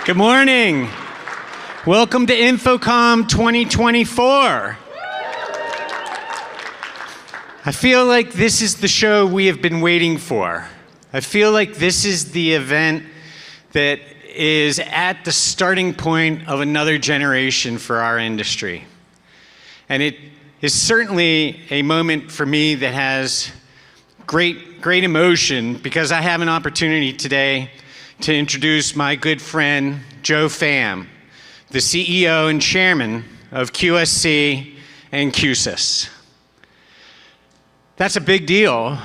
Good morning. Welcome to InfoComm 2024. I feel like this is the show we have been waiting for. I feel like this is the event that is at the starting point of another generation for our industry. And it is certainly a moment for me that has great emotion because I have an opportunity today to introduce my good friend, Pham, the CEO and chairman of QSC and QSIS. That's a big deal.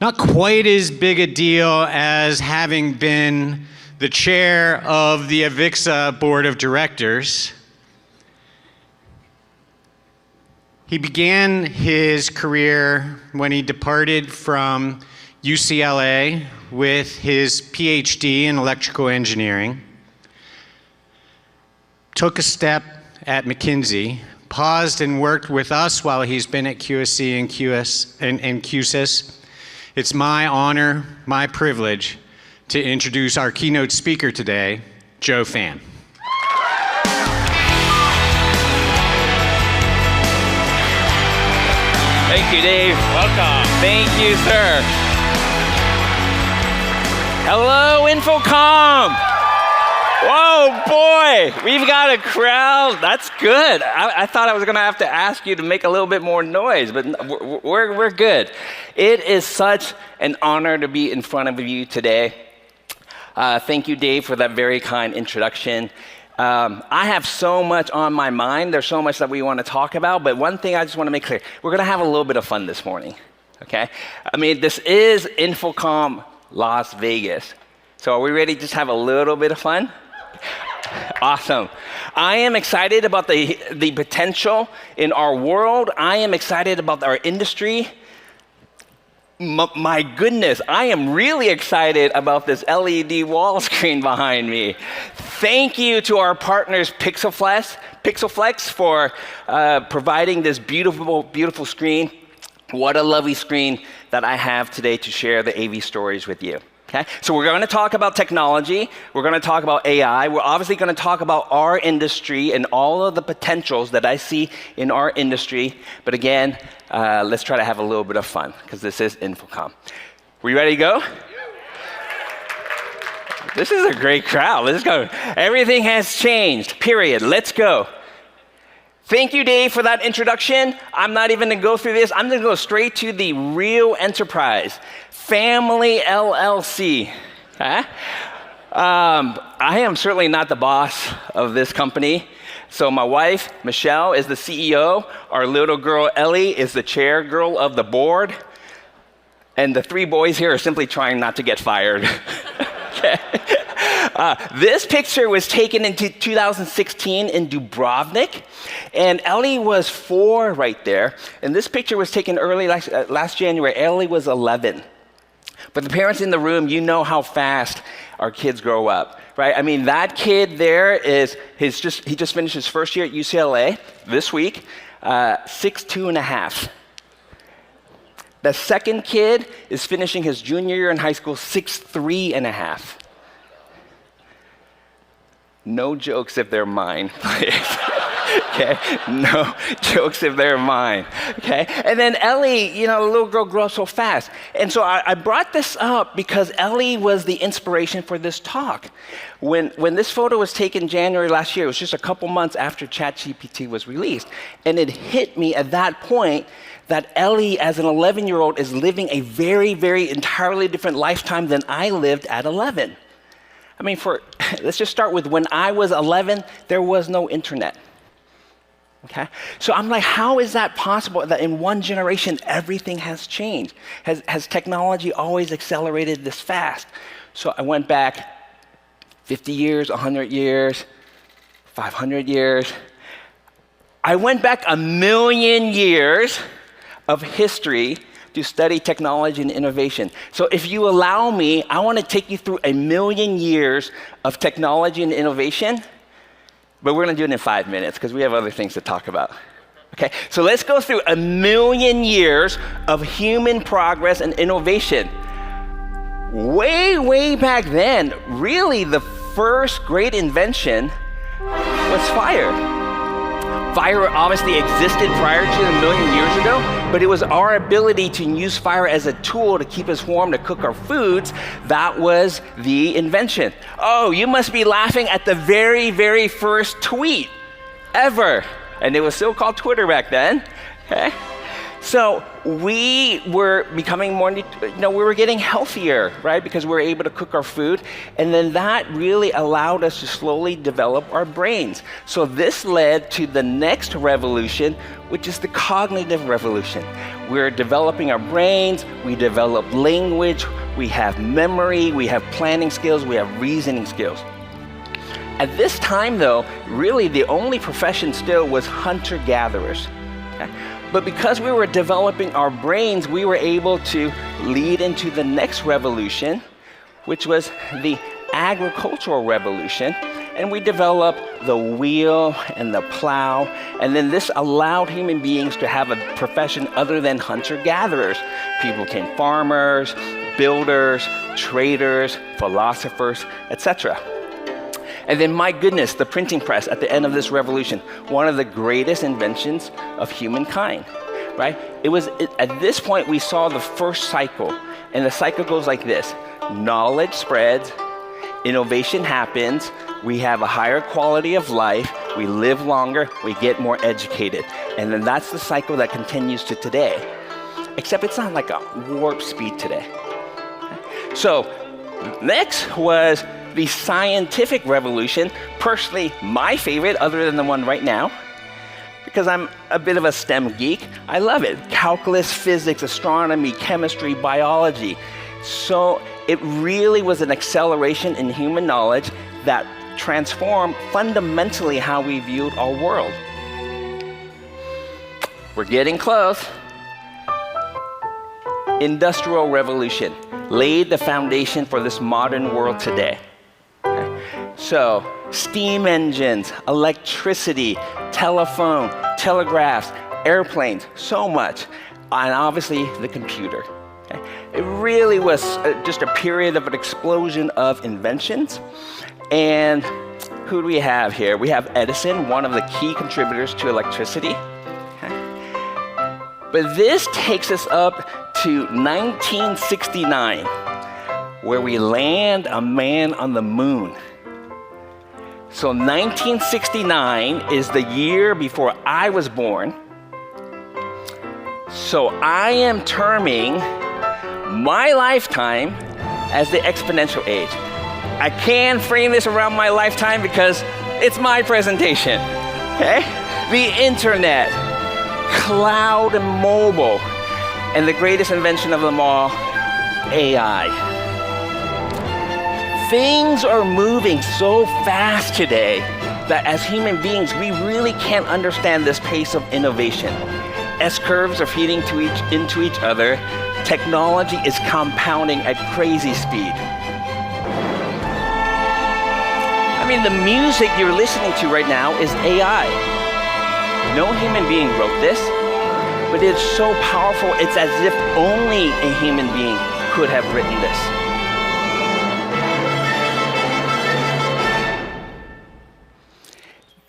Not quite as big a deal as having been the chair of the Avixa board of directors. He began his career when he departed from UCLA with his PhD in electrical engineering, took a step at McKinsey, paused and worked with us while he's been at QSC and QSIS. It's my honor, my privilege to introduce our keynote speaker today, Pham. Thank you, Dave. Welcome. Thank you, sir. Hello, InfoComm. Whoa, boy, we've got a crowd. That's good. I thought I was going to have to ask you to make a little bit more noise, but we're good. It is such an honor to be in front of you today. Thank you, Dave, for that very kind introduction. I have so much on my mind. There's so much that we want to talk about, but one thing I just want to make clear, we're going to have a little bit of fun this morning, okay? I mean, this is InfoComm Las Vegas. So are we ready to just have a little bit of fun? Awesome. I am excited about the potential in our world. I am excited about our industry. My goodness, I am really excited about this LED wall screen behind me. Thank you to our partners Pixelflex for providing this beautiful screen. What a lovely screen that I have today to share the AV stories with you. Okay, so we're going to talk about technology. We're going to talk about AI. We're obviously going to talk about our industry and all of the potentials that I see in our industry. But again, let's try to have a little bit of fun because this is InfoComm. We ready to go? This is a great crowd. Let's go. Everything has changed, period. Let's go. Thank you, Dave, for that introduction. I'm not even going to go through this. I'm going to go straight to the real enterprise, Family LLC. Okay? I am certainly not the boss of this company. So my wife, Michelle, is the CEO. Our little girl, Ellie, is the chair girl of the board. And the three boys here are simply trying not to get fired. Okay. This picture was taken in 2016 in Dubrovnik, and Ellie was 4 right there. And this picture was taken early last January. Ellie was 11. But the parents in the room, you know how fast our kids grow up, right? I mean, that kid there he just finished his first year at UCLA this week, 6'2 and a half. The second kid is finishing his junior year in high school, 6'3 and a half. No jokes if they're mine, please. Okay? No jokes if they're mine. Okay? And then Ellie, the little girl grew up so fast. And so I brought this up because Ellie was the inspiration for this talk. When this photo was taken January last year, it was just a couple months after ChatGPT was released. And it hit me at that point that Ellie, as an 11-year-old, is living a very, very entirely different lifetime than I lived at 11. I mean, let's just start with when I was 11, there was no internet. Okay? So I'm like, how is that possible that in one generation everything has changed? Has technology always accelerated this fast? So I went back 50 years, 100 years, 500 years. I went back 1,000,000 years of history to study technology and innovation. So if you allow me, I want to take you through 1,000,000 years of technology and innovation, but we're going to do it in 5 minutes because we have other things to talk about. Okay, so let's go through 1,000,000 years of human progress and innovation. Way back then, really the first great invention was fire. Fire obviously existed prior to a million years ago, but it was our ability to use fire as a tool to keep us warm, to cook our foods. That was the invention. Oh, you must be laughing at the very, very first tweet ever. And it was still called Twitter back then. Okay? So we were becoming more, we were getting healthier, right? Because we were able to cook our food. And then that really allowed us to slowly develop our brains. So this led to the next revolution, which is the cognitive revolution. We're developing our brains, we develop language, we have memory, we have planning skills, we have reasoning skills. At this time though, really the only profession still was hunter-gatherers. Okay? But because we were developing our brains, we were able to lead into the next revolution, which was the agricultural revolution. And we developed the wheel and the plow. And then this allowed human beings to have a profession other than hunter-gatherers. People became farmers, builders, traders, philosophers, etc. And then, my goodness, the printing press at the end of this revolution, one of the greatest inventions of humankind, right? At this point, we saw the first cycle, and the cycle goes like this. Knowledge spreads, innovation happens, we have a higher quality of life, we live longer, we get more educated. And then that's the cycle that continues to today. Except it's not like a warp speed today. So, next was the scientific revolution, personally my favorite other than the one right now, because I'm a bit of a STEM geek. I love it. Calculus, physics, astronomy, chemistry, biology. So it really was an acceleration in human knowledge that transformed fundamentally how we viewed our world. We're getting close. Industrial revolution laid the foundation for this modern world today. So, steam engines, electricity, telephone, telegraphs, airplanes, so much, and obviously the computer. Okay? It really was just a period of an explosion of inventions. And who do we have here? We have Edison, one of the key contributors to electricity. Okay? But this takes us up to 1969, where we land a man on the moon. So 1969 is the year before I was born. So I am terming my lifetime as the exponential age. I can frame this around my lifetime because it's my presentation, okay? The internet, cloud and mobile, and the greatest invention of them all, AI. Things are moving so fast today that as human beings, we really can't understand this pace of innovation. S-curves are feeding into each other. Technology is compounding at crazy speed. I mean, the music you're listening to right now is AI. No human being wrote this, but it's so powerful, it's as if only a human being could have written this.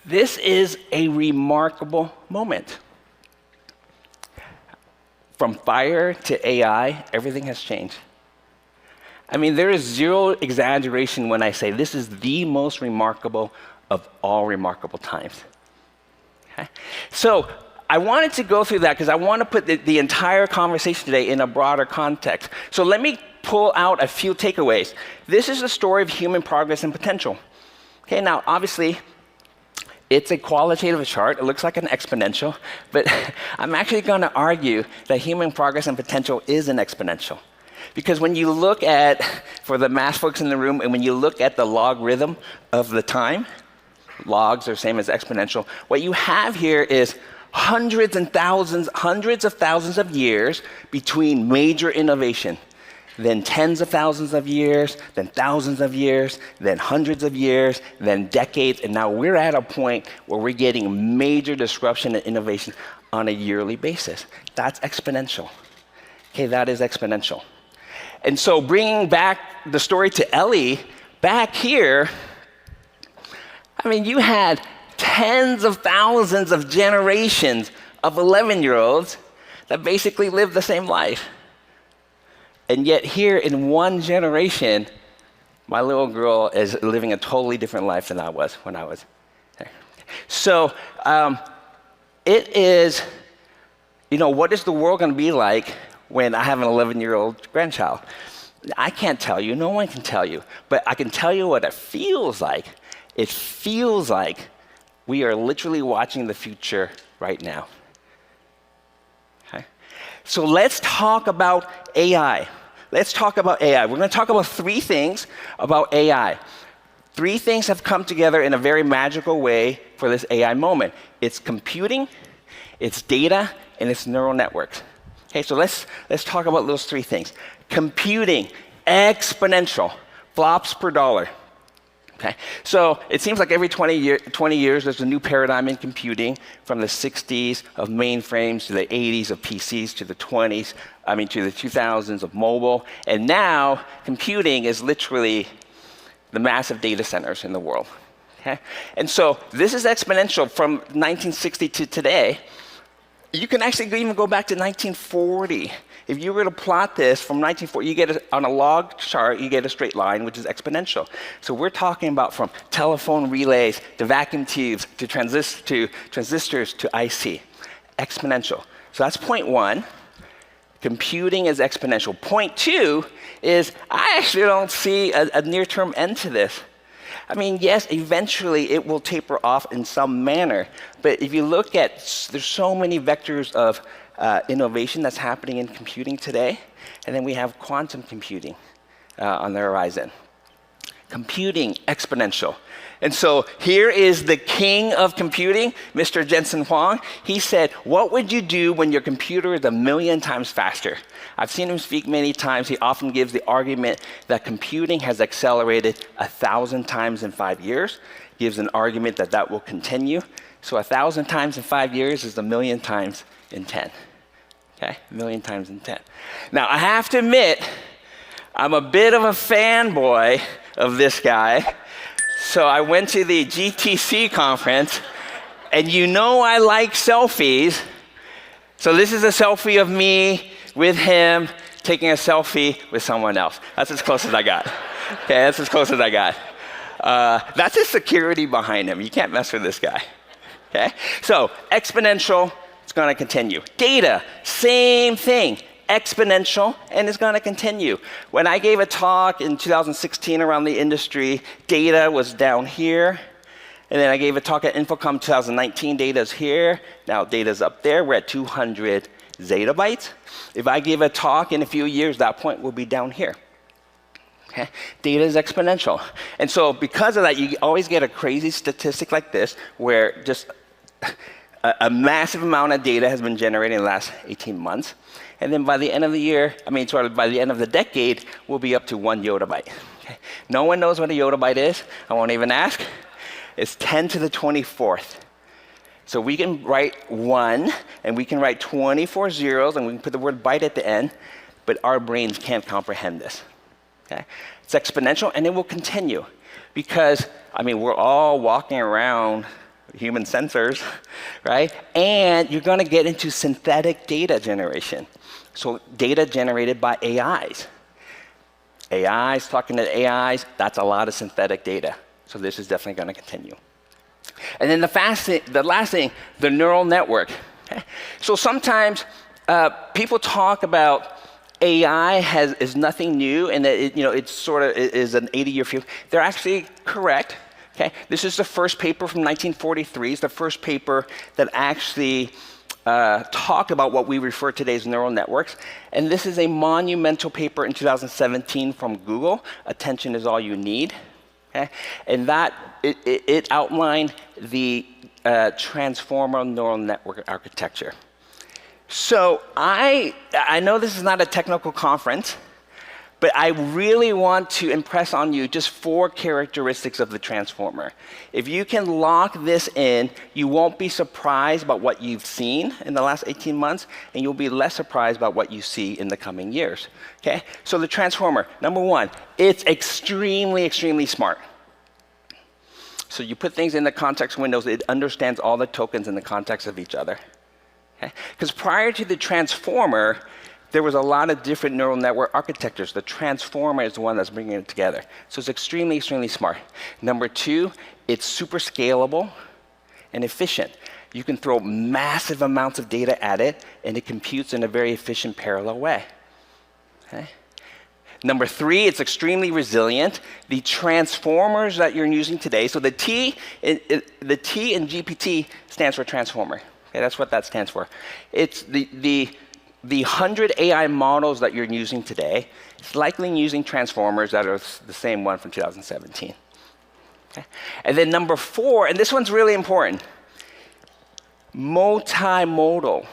This is a remarkable moment. From fire to AI, everything has changed. I mean, there is zero exaggeration when I say this is the most remarkable of all remarkable times. Okay? So I wanted to go through that because I want to put the entire conversation today in a broader context. So let me pull out a few takeaways. This is the story of human progress and potential. Okay, now obviously, it's a qualitative chart. It looks like an exponential, but I'm actually going to argue that human progress and potential is an exponential. Because when you look at, for the math folks in the room, and when you look at the logarithm of the time, logs are the same as exponential, what you have here is hundreds of thousands of years between major innovation. Then tens of thousands of years, then thousands of years, then hundreds of years, then decades, and now we're at a point where we're getting major disruption and innovation on a yearly basis. That's exponential. Okay, that is exponential. And so bringing back the story to Ellie, back here, I mean, you had tens of thousands of generations of 11-year-olds that basically lived the same life. And yet here in one generation, my little girl is living a totally different life than I was when I was there. So it is, what is the world going to be like when I have an 11-year-old grandchild? I can't tell you, no one can tell you, but I can tell you what it feels like. It feels like we are literally watching the future right now. Okay? So let's talk about AI. Let's talk about AI. We're going to talk about 3 things about AI. 3 things have come together in a very magical way for this AI moment. It's computing, it's data, and it's neural networks. Okay, so let's talk about those 3 things. Computing, exponential, flops per dollar. Okay, so it seems like every 20 years there's a new paradigm in computing, from the 60s of mainframes to the 80s of PCs to the 2000s of mobile. And now computing is literally the massive data centers in the world. Okay? And so this is exponential from 1960 to today. You can actually even go back to 1940. If you were to plot this from 1940, on a log chart, you get a straight line, which is exponential. So we're talking about from telephone relays to vacuum tubes to transistors to IC. Exponential. So that's point 1. Computing is exponential. Point 2 is I actually don't see a near-term end to this. I mean, yes, eventually it will taper off in some manner, but if you look at, there's so many vectors of innovation that's happening in computing today, and then we have quantum computing on the horizon. Computing, exponential. And so here is the king of computing, Mr. Jensen Huang. He said, what would you do when your computer is 1,000,000 times faster? I've seen him speak many times. He often gives the argument that computing has accelerated 1,000 times in 5 years. He gives an argument that that will continue. So 1,000 times in 5 years is 1,000,000 times in 10. Okay, 1,000,000 times in 10. Now, I have to admit, I'm a bit of a fanboy of this guy. So I went to the GTC conference, and I like selfies. So this is a selfie of me with him taking a selfie with someone else. That's as close as I got. Okay, that's as close as I got. That's his security behind him. You can't mess with this guy. Okay, so exponential, it's going to continue. Data, same thing. Exponential, and it's going to continue. When I gave a talk in 2016 around the industry, data was down here. And then I gave a talk at InfoComm 2019, data's here. Now data's up there. We're at 200 zettabytes. If I give a talk in a few years, that point will be down here. Okay? Data is exponential. And so because of that, you always get a crazy statistic like this, where just a massive amount of data has been generated in the last 18 months. And then by the end of the year, by the end of the decade, we'll be up to 1 yottabyte. Okay? No one knows what a yottabyte is. I won't even ask. It's 10 to the 24th. So we can write 1, and we can write 24 zeros, and we can put the word byte at the end, but our brains can't comprehend this. Okay? It's exponential, and it will continue. Because, we're all walking around human sensors, right? And you're going to get into synthetic data generation. So data generated by AIs. AIs talking to AIs, that's a lot of synthetic data. So this is definitely going to continue. And then the last thing, the neural network. Okay? So sometimes people talk about AI is nothing new, and that it's sort of is an 80-year field. They're actually correct. Okay? This is the first paper from 1943. It's the first paper that actually talked about what we refer to today as neural networks. And this is a monumental paper in 2017 from Google, Attention is All You Need. Okay? And that, it outlined the transformer neural network architecture. So I know this is not a technical conference, but I really want to impress on you just 4 characteristics of the transformer. If you can lock this in, you won't be surprised about what you've seen in the last 18 months, and you'll be less surprised about what you see in the coming years. Okay? So the transformer, number 1, it's extremely, extremely smart. So you put things in the context windows, it understands all the tokens in the context of each other. Because prior to the transformer, there was a lot of different neural network architectures. The transformer is the one that's bringing it together. So it's extremely, extremely smart. Number two, it's super scalable and efficient. You can throw massive amounts of data at it, and it computes in a very efficient, parallel way. Number three, it's extremely resilient. The transformers that you're using today, so the T in GPT stands for transformer. Okay, that's what that stands for. It's the 100 AI models that you're using today, it's likely using transformers that are the same one from 2017. Okay? And then number four, and this one's really important, multimodal.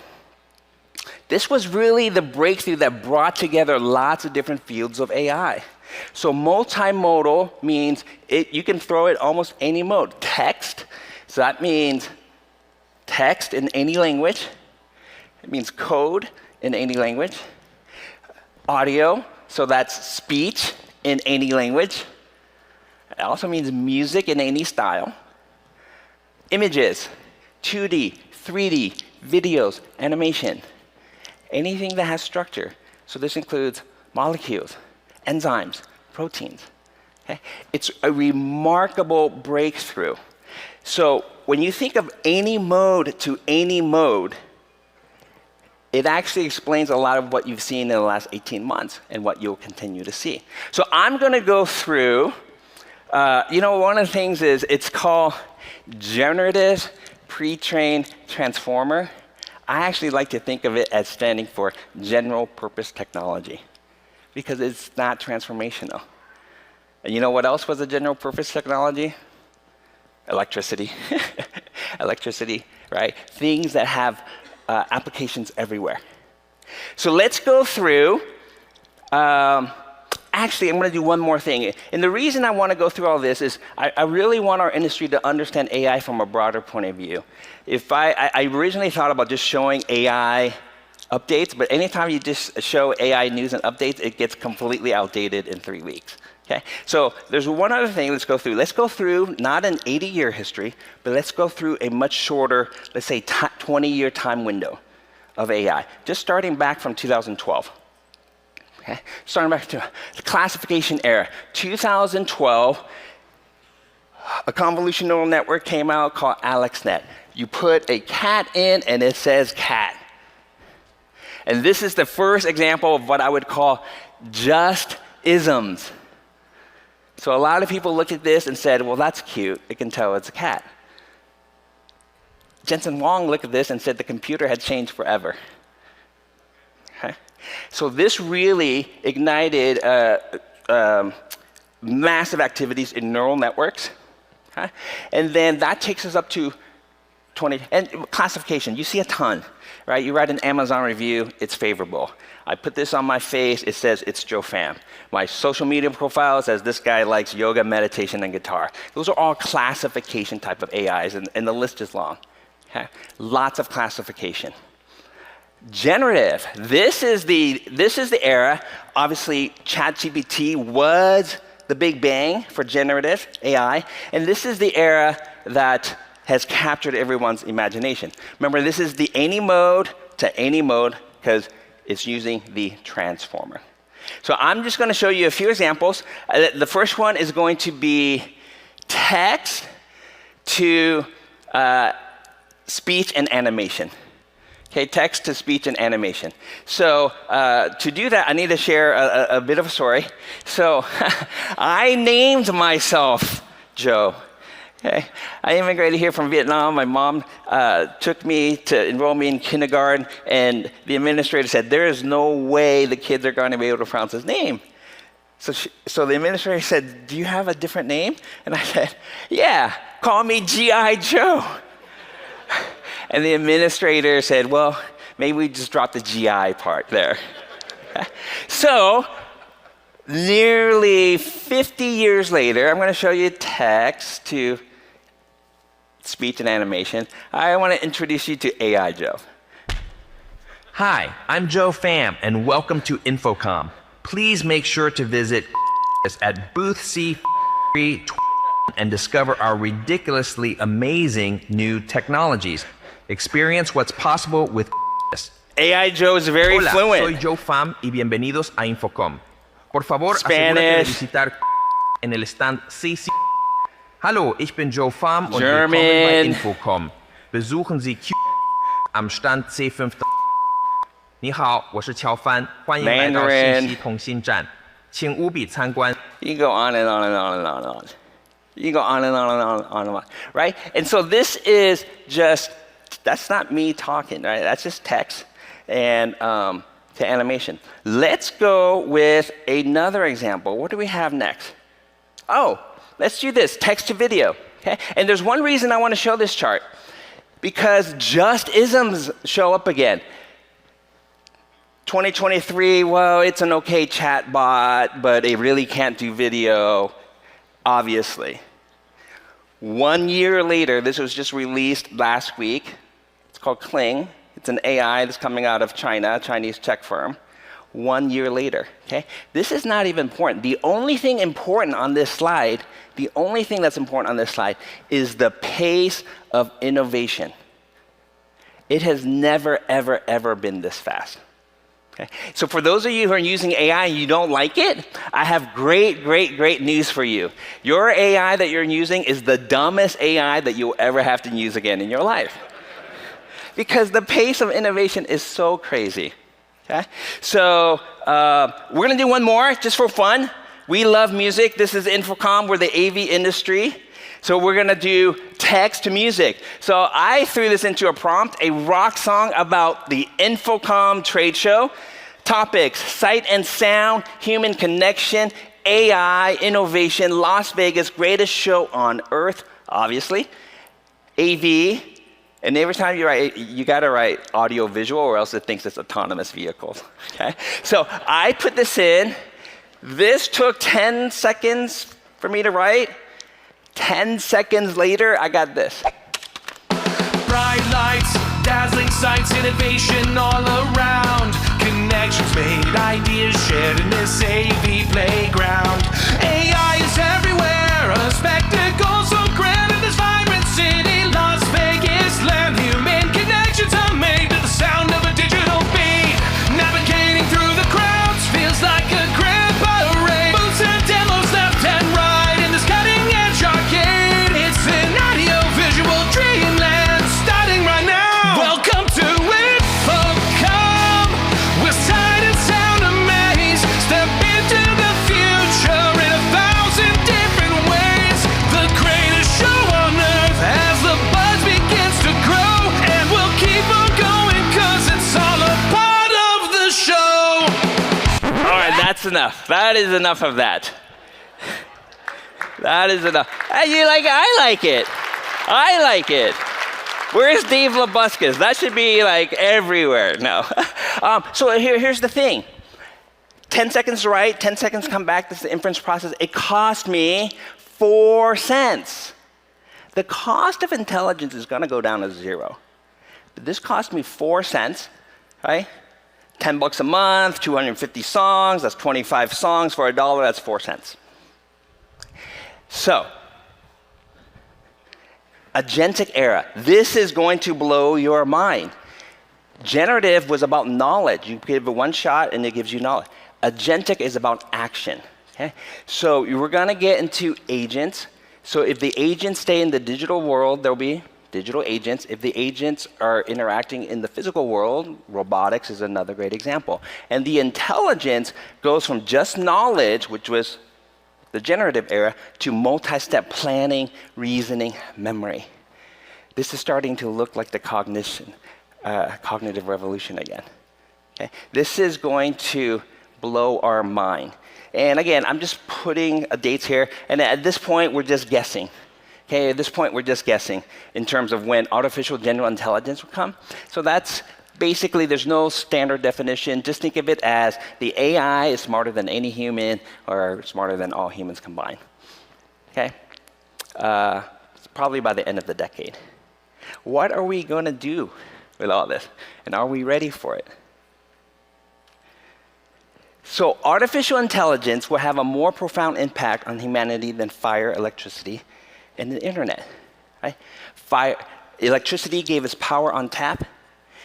This was really the breakthrough that brought together lots of different fields of AI. So multimodal means you can throw it almost any mode. Text, so that means text in any language. It means code in any language. Audio, so that's speech in any language. It also means music in any style. Images, 2D, 3D, videos, animation. Anything that has structure. So this includes molecules, enzymes, proteins. Okay? It's a remarkable breakthrough. So when you think of any mode to any mode, it actually explains a lot of what you've seen in the last 18 months and what you'll continue to see. So I'm going to go through, one of the things is it's called generative pre-trained transformer. I actually like to think of it as standing for general purpose technology because it's not transformational. And you know what else was a general purpose technology? Electricity. Electricity, right? Things that have applications everywhere. So let's go through. Actually, I'm going to do one more thing. And the reason I want to go through all this is I really want our industry to understand AI from a broader point of view. If I originally thought about just showing AI updates, but anytime you just show AI news and updates, it gets completely outdated in 3 weeks. Okay? So there's one other thing let's go through. Let's go through not an 80-year history, but let's go through a much shorter, let's say 20-year time window of AI, just starting back from 2012. Okay? Starting back to the classification era. 2012, a convolutional neural network came out called AlexNet. You put a cat in, and it says cat. And this is the first example of what I would call just isms. So a lot of people looked at this and said, well, that's cute. It can tell it's a cat. Jensen Huang looked at this and said the computer had changed forever. Okay? So this really ignited massive activities in neural networks. Okay? And then that takes us up to and classification. You see a ton, right? You write an Amazon review, it's favorable. I put this on my face, it says it's Joe Pham. My social media profile says this guy likes yoga, meditation, and guitar. Those are all classification type of AIs, and the list is long. Okay? Lots of classification. Generative. This is the era. Obviously, ChatGPT was the big bang for generative AI, and this is the era that has captured everyone's imagination. Remember, this is the any mode to any mode because it's using the transformer. So I'm just going to show you a few examples. The first one is going to be text to speech and animation. Okay, text to speech and animation. So to do that, I need to share a bit of a story. So I named myself Joe. Okay. I immigrated here from Vietnam. My mom took me to enroll me in kindergarten, and the administrator said, there is no way the kids are going to be able to pronounce his name. So the administrator said, do you have a different name? And I said, yeah, call me G.I. Joe. And the administrator said, well, maybe we just drop the GI part there. So nearly 50 years later, I'm going to show you text to speech and animation. I want to introduce you to AI Joe. Hi, I'm Joe Pham, and welcome to InfoComm. Please make sure to visit us at booth C3 and discover our ridiculously amazing new technologies. Experience what's possible with this. AI Joe is very Hola, fluent. soy Joe Pham y bienvenidos a InfoComm. Por favor, Spanish. asegúrate de visitar en el stand CC. Hallo, ich bin Joe Pham und German. willkommen bei InfoComm. Besuchen Sie Q am Stand C5. 你好，我是乔帆，欢迎来到信息通信站，请务必参观。 You can go on and on and on and on and on. You can go on and on and on and on and on, right? And so this is just, that's not me talking, right? That's just text and to animation. Let's go with another example. What do we have next? Oh, let's do this, text to video, okay? And there's one reason I want to show this chart, because just isms show up again. 2023, well, it's an okay chat bot, but it really can't do video, obviously. 1 year later, this was just released last week. It's called Kling. It's an AI that's coming out of China, a Chinese tech firm. 1 year later, okay? This is not even important. The only thing important on this slide, the only thing that's important on this slide is the pace of innovation. It has never, ever, ever been this fast. Okay. So for those of you who are using AI and you don't like it, I have great, great, great news for you. Your AI that you're using is the dumbest AI that you'll ever have to use again in your life. Because the pace of innovation is so crazy. Okay? So we're gonna do one more just for fun. We love music. This is InfoComm, we're the AV industry. So we're gonna do text to music. So I threw this into a prompt, a rock song about the InfoComm trade show. Topics, sight and sound, human connection, AI, innovation, Las Vegas, greatest show on earth, obviously. AV, and every time you write, you gotta write audiovisual or else it thinks it's autonomous vehicles, okay? So I put this in. This took 10 seconds for me to write. 10 seconds later, I got this. Bright lights, dazzling sights, innovation all around. Connections made, ideas shared in this AV playground. AI is everywhere, a spectacle so grand in this vibrant city, Las Vegas land. Human connections are made to the sound of a digital beat. Navigating through the crowds feels like a grand parade. Booths and demos left and right in this cutting-edge arcade. It's an audio-visual dreamland starting right now. Welcome to InfoComm, with sight and sound amaze. Step into the future in 1,000 different ways. The greatest show on earth as the buzz begins to grow. And we'll keep on going 'cause it's all a part of the show. All right, that's enough. That is enough of that. That is enough. You like it? I like it. I like it. Where's Dave Labuscas? That should be like everywhere. No. So here's the thing. 10 seconds to write, 10 seconds to come back. This is the inference process. It cost me 4 cents. The cost of intelligence is gonna go down to 0. But this cost me 4 cents, right? $10 a month, 250 songs, that's 25 songs for $1, that's 4 cents. So, agentic era. This is going to blow your mind. Generative was about knowledge. You give it one shot and it gives you knowledge. Agentic is about action. Okay? So we're gonna get into agents. So if the agents stay in the digital world, there'll be digital agents. If the agents are interacting in the physical world, robotics is another great example. And the intelligence goes from just knowledge, which was the generative era, to multi-step planning, reasoning, memory. This is starting to look like the cognitive revolution again. Okay? This is going to blow our mind. And again, I'm just putting dates here, and at this point, we're just guessing. Okay, at this point, we're just guessing in terms of when artificial general intelligence will come. So that's basically, there's no standard definition. Just think of it as the AI is smarter than any human or smarter than all humans combined. Okay? It's probably by the end of the decade. What are we going to do with all this? And are we ready for it? So artificial intelligence will have a more profound impact on humanity than fire, electricity, and the internet. Right? Electricity gave us power on tap.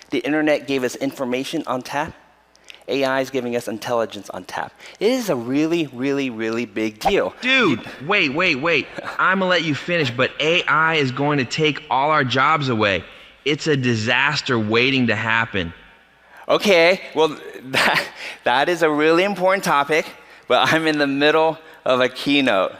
The internet gave us information on tap. AI is giving us intelligence on tap. It is a really, really, really big deal. Dude, wait. I'm gonna let you finish, but AI is going to take all our jobs away. It's a disaster waiting to happen. Okay, well, that is a really important topic, but I'm in the middle of a keynote.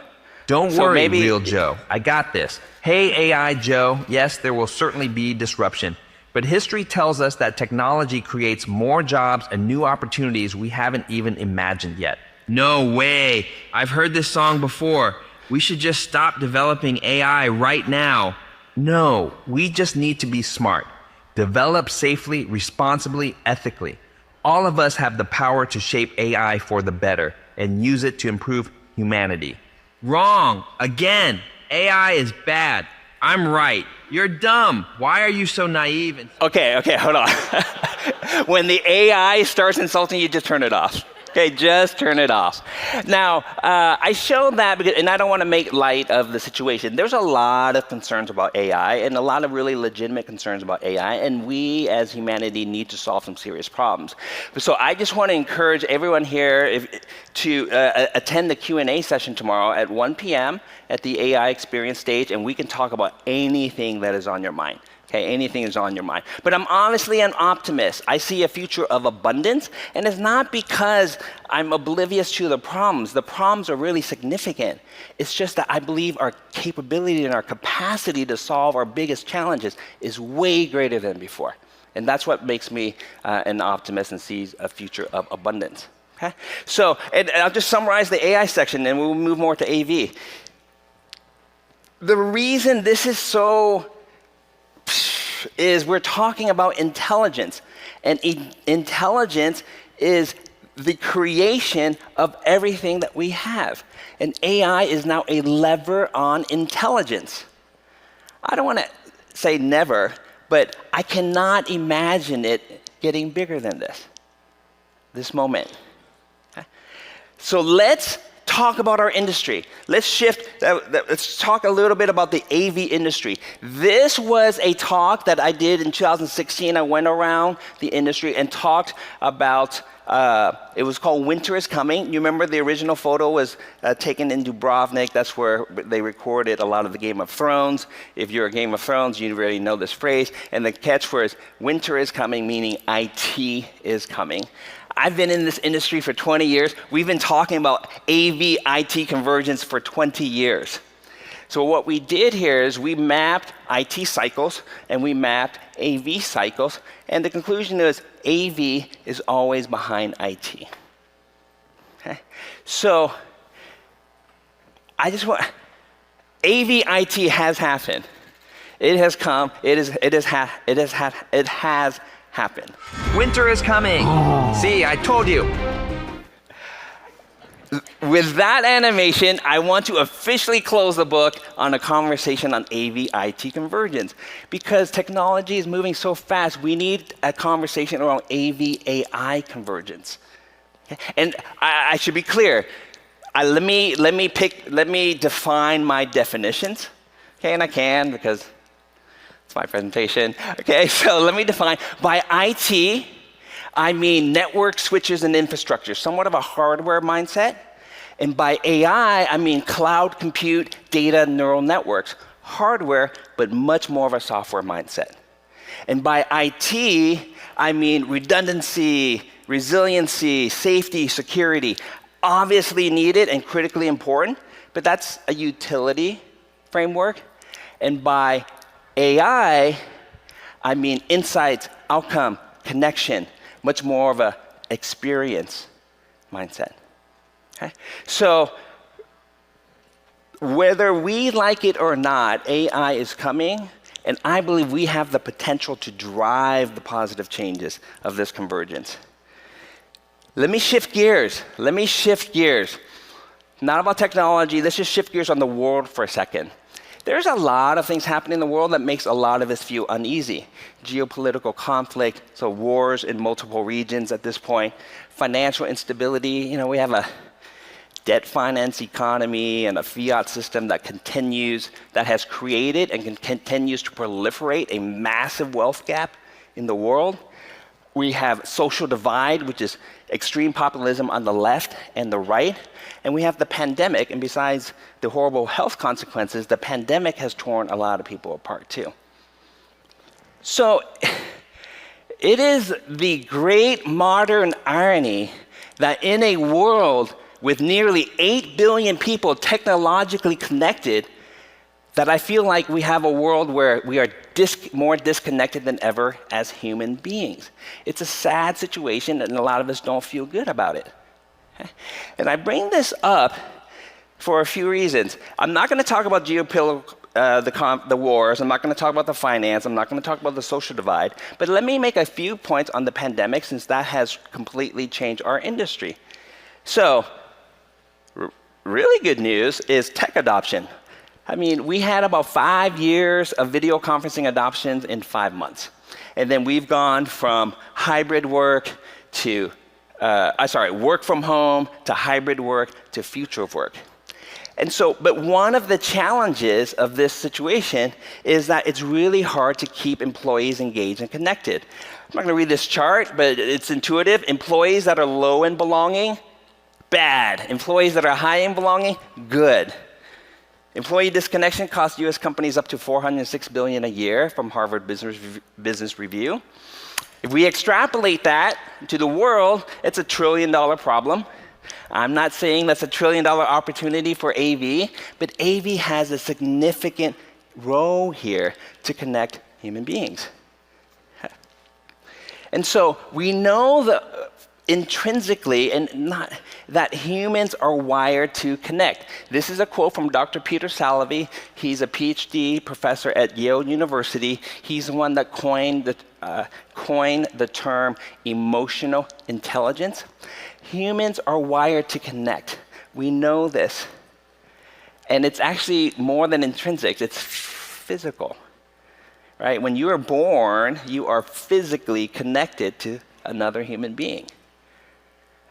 Don't So worry, maybe- Real Joe. I got this. Hey, AI Joe, yes, there will certainly be disruption, but history tells us that technology creates more jobs and new opportunities we haven't even imagined yet. No way. I've heard this song before. We should just stop developing AI right now. No, we just need to be smart. Develop safely, responsibly, ethically. All of us have the power to shape AI for the better and use it to improve humanity. Wrong. Again. AI is bad. I'm right. You're dumb. Why are you so naive? Okay, hold on. When the AI starts insulting you, just turn it off. Okay, just turn it off. Now, I showed that, because, and I don't want to make light of the situation. There's a lot of concerns about AI and a lot of really legitimate concerns about AI, and we as humanity need to solve some serious problems. So I just want to encourage everyone here to attend the Q&A session tomorrow at 1 p.m. at the AI Experience stage, and we can talk about anything that is on your mind. Okay, anything is on your mind. But I'm honestly an optimist. I see a future of abundance, and it's not because I'm oblivious to the problems. The problems are really significant. It's just that I believe our capability and our capacity to solve our biggest challenges is way greater than before. And that's what makes me an optimist and sees a future of abundance. Okay? So, and I'll just summarize the AI section, and we'll move more to AV. The reason this is so is we're talking about intelligence, and intelligence is the creation of everything that we have. And AI is now a lever on intelligence. I don't want to say never, but I cannot imagine it getting bigger than this moment. Okay? So let's talk about our industry. Let's shift, let's talk a little bit about the AV industry. This was a talk that I did in 2016. I went around the industry and talked about, it was called Winter is Coming. You remember the original photo was taken in Dubrovnik. That's where they recorded a lot of the Game of Thrones. If you're a Game of Thrones, you already know this phrase. And the catchphrase, Winter is Coming, meaning IT is coming. I've been in this industry for 20 years. We've been talking about AV IT convergence for 20 years. So what we did here is we mapped IT cycles and we mapped AV cycles, and the conclusion is AV is always behind IT. Okay? So I just want, AV IT has happened. It has come, it has happened. Winter is coming. See, I told you. With that animation, I want to officially close the book on a conversation on AV IT convergence. Because technology is moving so fast, we need a conversation around AV AI convergence. Okay? And I should be clear. Let me define my definitions. Okay, and I can because it's my presentation. Okay, so let me define. By IT, I mean network, switches, and infrastructure, somewhat of a hardware mindset. And by AI, I mean cloud compute, data, neural networks, hardware, but much more of a software mindset. And by IT, I mean redundancy, resiliency, safety, security, obviously needed and critically important, but that's a utility framework. And by AI, I mean insights, outcome, connection, much more of a experience mindset. Okay? So whether we like it or not, AI is coming, and I believe we have the potential to drive the positive changes of this convergence. Let me shift gears. Not about technology, let's just shift gears on the world for a second. there's a lot of things happening in the world that makes a lot of us feel uneasy. Geopolitical conflict, so wars in multiple regions at this point, financial instability. We have a debt finance economy and a fiat system that has created and continues to proliferate a massive wealth gap in the world. We have social divide, which is extreme populism on the left and the right. And we have the pandemic, and besides the horrible health consequences, the pandemic has torn a lot of people apart too. So it is the great modern irony that in a world with nearly 8 billion people technologically connected, that I feel like we have a world where we are more disconnected than ever as human beings. It's a sad situation, and a lot of us don't feel good about it. And I bring this up for a few reasons. I'm not going to talk about geopolitical, the wars. I'm not going to talk about the finance. I'm not going to talk about the social divide. But let me make a few points on the pandemic, since that has completely changed our industry. So, really good news is tech adoption. I mean, we had about 5 years of video conferencing adoptions in 5 months. And then we've gone from hybrid work to, work from home to hybrid work to future of work. And so, but one of the challenges of this situation is that it's really hard to keep employees engaged and connected. I'm not going to read this chart, but it's intuitive. Employees that are low in belonging, bad. Employees that are high in belonging, good. Employee disconnection costs U.S. companies up to $406 billion a year from Harvard Business Review. If we extrapolate that to the world, it's a $1 trillion problem. I'm not saying that's a $1 trillion opportunity for AV, but AV has a significant role here to connect human beings. And so we know that intrinsically and not that humans are wired to connect. This is a quote from Dr. Peter Salovey. He's a PhD professor at Yale University. He's the one that coined the term emotional intelligence. Humans are wired to connect. We know this. And it's actually more than intrinsic, it's physical. Right? When you are born, you are physically connected to another human being.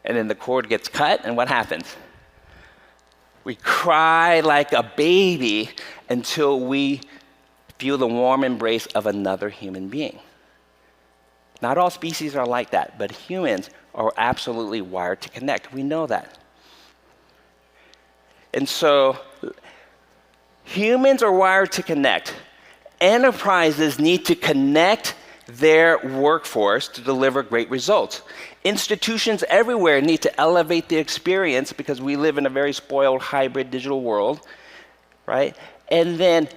And then the cord gets cut, and what happens? We cry like a baby until we feel the warm embrace of another human being. Not all species are like that, but humans are absolutely wired to connect. We know that. And so, humans are wired to connect. Enterprises need to connect their workforce to deliver great results. Institutions everywhere need to elevate the experience because we live in a very spoiled hybrid digital world, right? And then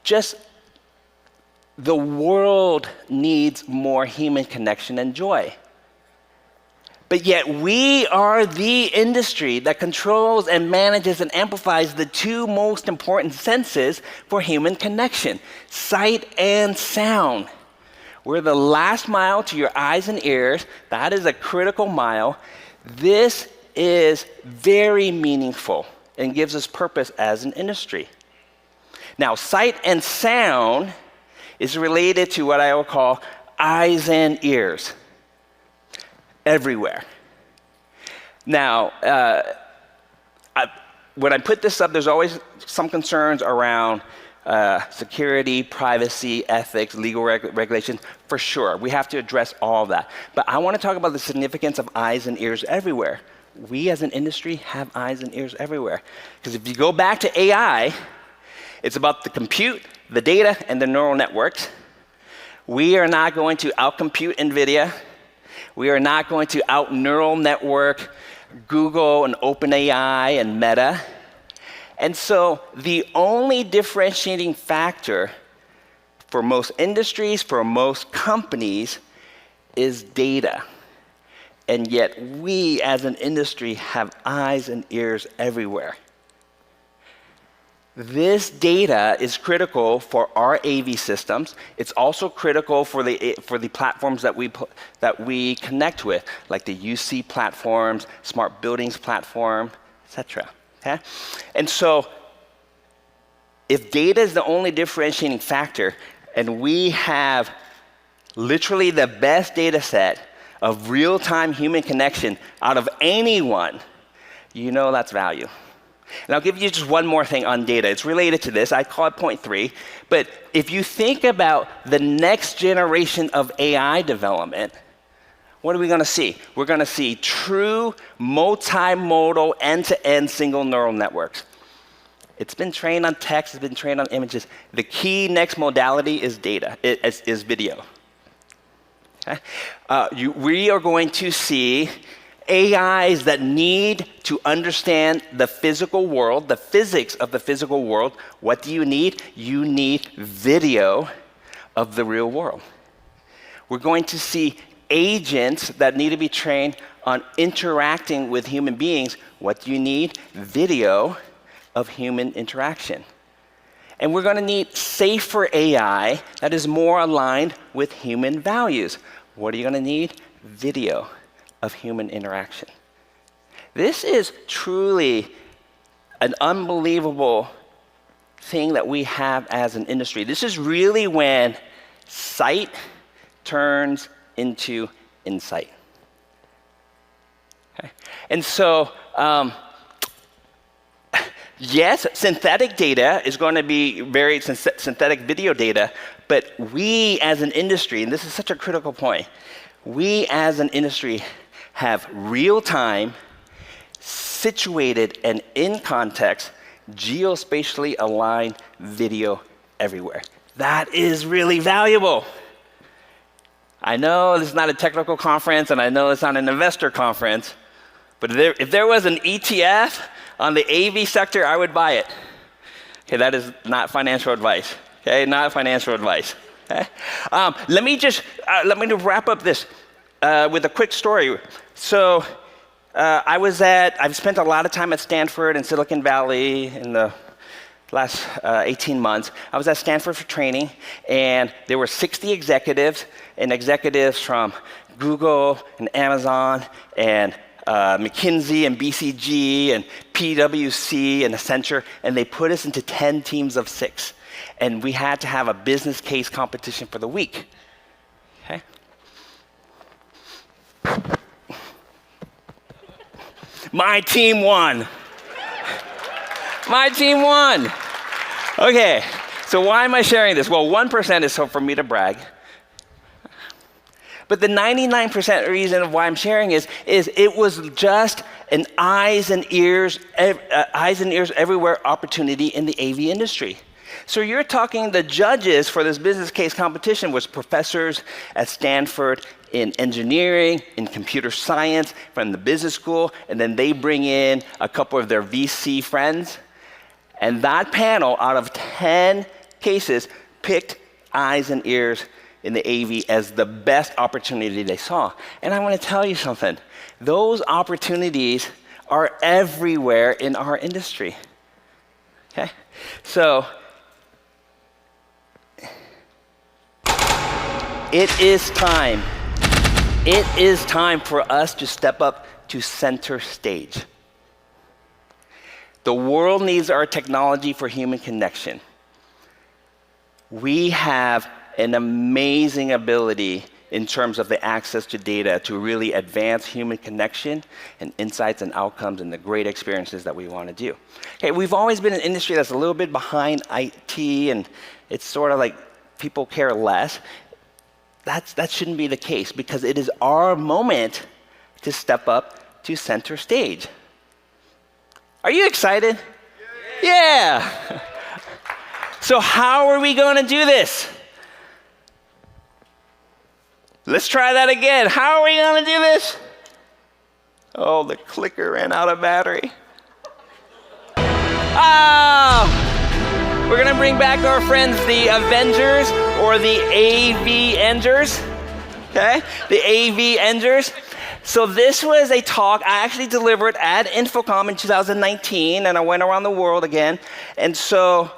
just the world needs more human connection and joy. But yet we are the industry that controls and manages and amplifies the two most important senses for human connection, sight and sound. We're the last mile to your eyes and ears. That is a critical mile. This is very meaningful and gives us purpose as an industry. Now, sight and sound is related to what I will call eyes and ears. Everywhere. Now, when I put this up, there's always some concerns around security, privacy, ethics, legal regulations, for sure. We have to address all of that. But I want to talk about the significance of eyes and ears everywhere. We as an industry have eyes and ears everywhere. Because if you go back to AI, it's about the compute, the data, and the neural networks. We are not going to outcompute NVIDIA. We are not going to out-neural network Google and OpenAI and Meta. And so the only differentiating factor for most industries, for most companies, is data. And yet we as an industry have eyes and ears everywhere. This data is critical for our AV systems. It's also critical for the platforms that we connect with, like the UC platforms, smart buildings platform, etc. Okay? And so if data is the only differentiating factor, and we have literally the best data set of real-time human connection out of anyone, you know that's value. And I'll give you just one more thing on data. It's related to this. I call it point 3. But if you think about the next generation of AI development, what are we going to see? We're going to see true multimodal end-to-end single neural networks. It's been trained on text, it's been trained on images. The key next modality is data, is video. Okay? We are going to see AIs that need to understand the physical world, the physics of the physical world. What do you need? You need video of the real world. We're going to see agents that need to be trained on interacting with human beings. What do you need? Video of human interaction. And we're going to need safer AI that is more aligned with human values. What are you going to need? Video of human interaction. This is truly an unbelievable thing that we have as an industry. This is really when sight turns into insight. Okay? And so, yes, synthetic data is going to be very synthetic video data, but we as an industry, and this is such a critical point, we as an industry have real-time, situated, and in context, geospatially aligned video everywhere. That is really valuable. I know this is not a technical conference, and I know it's not an investor conference, but if there was an ETF on the AV sector, I would buy it. Okay, that is not financial advice. Okay, not financial advice. Okay? Let me wrap up this with a quick story. So I've spent a lot of time at Stanford and Silicon Valley in the last 18 months. I was at Stanford for training, and there were 60 executives from Google and Amazon and McKinsey and BCG and PwC and Accenture, and they put us into 10 teams of 6. And we had to have a business case competition for the week. Okay? My team won. My team won. Okay, so why am I sharing this? Well, 1% is so for me to brag. But the 99% reason of why I'm sharing is it was just an eyes and ears everywhere opportunity in the AV industry. So you're talking the judges for this business case competition was professors at Stanford in engineering, in computer science, from the business school, and then they bring in a couple of their VC friends. And that panel, out of 10 cases, picked eyes and ears in the AV as the best opportunity they saw. And I want to tell you something. Those opportunities are everywhere in our industry. Okay? So, it is time. It is time for us to step up to center stage. The world needs our technology for human connection. We have an amazing ability in terms of the access to data to really advance human connection and insights and outcomes and the great experiences that we want to do. Okay, we've always been an industry that's a little bit behind IT, and it's sort of like people care less. That shouldn't be the case, because it is our moment to step up to center stage. Are you excited? Yeah. So how are we going to do this? Let's try that again. How are we going to do this? Oh, the clicker ran out of battery. We're going to bring back our friends, the Avengers, or the AV-engers. Okay? The AV-engers. So this was a talk I actually delivered at InfoComm in 2019, and I went around the world again. And so,